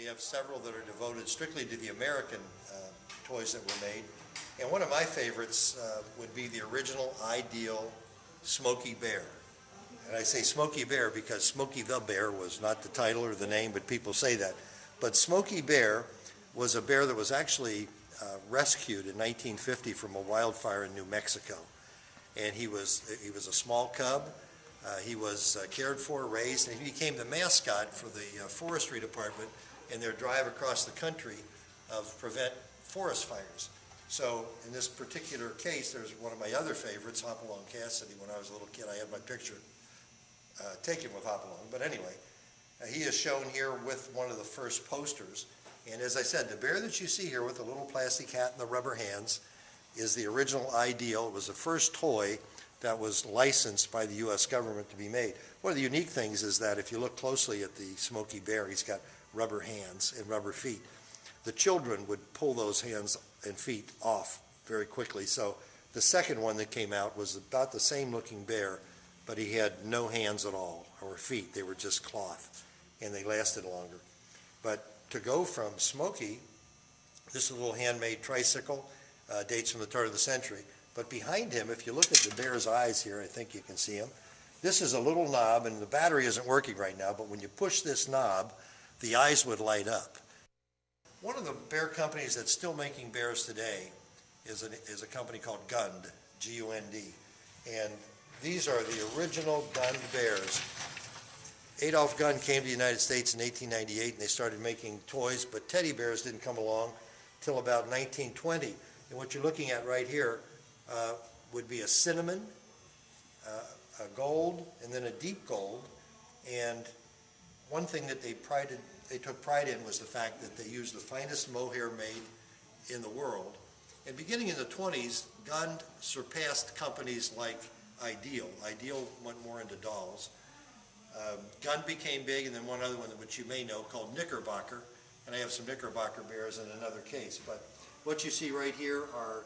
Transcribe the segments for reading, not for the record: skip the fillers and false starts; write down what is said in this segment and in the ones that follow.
We have several that are devoted strictly to the American toys that were made. And one of my favorites would be the original ideal Smokey Bear. And I say Smokey Bear because Smokey the Bear was not the title or the name, but people say that. But Smokey Bear was a bear that was actually rescued in 1950 from a wildfire in New Mexico. And he was a small cub. He was cared for, raised, and he became the mascot for the forestry department in their drive across the country of prevent forest fires. So in this particular case, there's one of my other favorites, Hopalong Cassidy. When I was a little kid, I had my picture taken with Hopalong. But anyway, he is shown here with one of the first posters. And as I said, the bear that you see here with the little plastic hat and the rubber hands is the original ideal. It was the first toy that was licensed by the U.S. government to be made. One of the unique things is that if you look closely at the Smokey Bear, he's got rubber hands and rubber feet. The children would pull those hands and feet off very quickly. So the second one that came out was about the same looking bear, but he had no hands at all or feet. They were just cloth, and they lasted longer. But to go from Smokey, this is a little handmade tricycle, dates from the turn of the century. But behind him, if you look at the bear's eyes here, I think you can see him. This is a little knob, and the battery isn't working right now, but when you push this knob, the eyes would light up. One of the bear companies that's still making bears today is a company called Gund, G-U-N-D. And these are the original Gund bears. Adolf Gund came to the United States in 1898, and they started making toys, but teddy bears didn't come along till about 1920. And what you're looking at right here would be a cinnamon, a gold, and then a deep gold. And one thing that they took pride in was the fact that they used the finest mohair made in the world. And beginning in the 20s, Gund surpassed companies like Ideal. Ideal went more into dolls. Gund became big, and then one other one which you may know called Knickerbocker. And I have some Knickerbocker bears in another case. But what you see right here are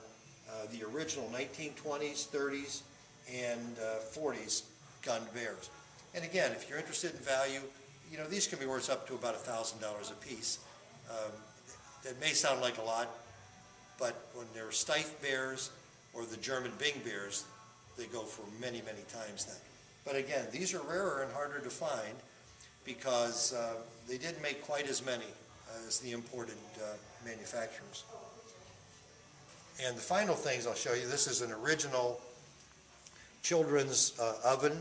the original 1920s, 30s, and 40s Gund bears. And again, if you're interested in value, you know, these can be worth up to about $1,000 a piece. That may sound like a lot, but when they're Steiff bears or the German Bing bears, they go for many, many times that. But again, these are rarer and harder to find because they didn't make quite as many as the imported manufacturers. And the final things I'll show you, this is an original children's oven,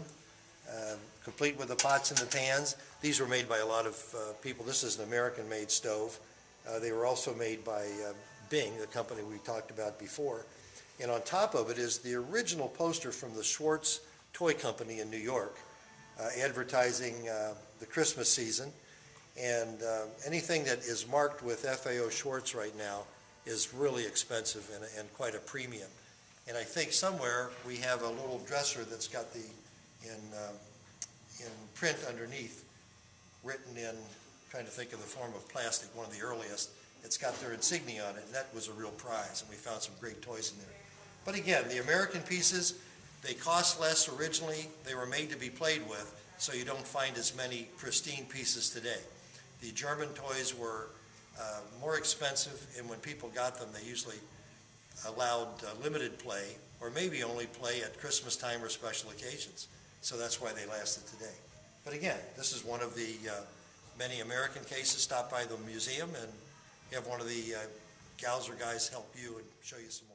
complete with the pots and the pans. These were made by a lot of people. This is an American-made stove. They were also made by Bing, the company we talked about before. And on top of it is the original poster from the Schwartz Toy Company in New York, advertising the Christmas season. And anything that is marked with FAO Schwartz right now is really expensive and quite a premium. And I think somewhere we have a little dresser that's got the in print underneath, written in, trying to think of the form of plastic, one of the earliest. It's got their insignia on it, and that was a real prize, and we found some great toys in there. But again, the American pieces, they cost less originally. They were made to be played with, so you don't find as many pristine pieces today. The German toys were more expensive, and when people got them, they usually allowed limited play, or maybe only play at Christmas time or special occasions. So that's why they lasted today. But again, this is one of the many American cases. Stop by the museum and have one of the gals or guys help you and show you some more.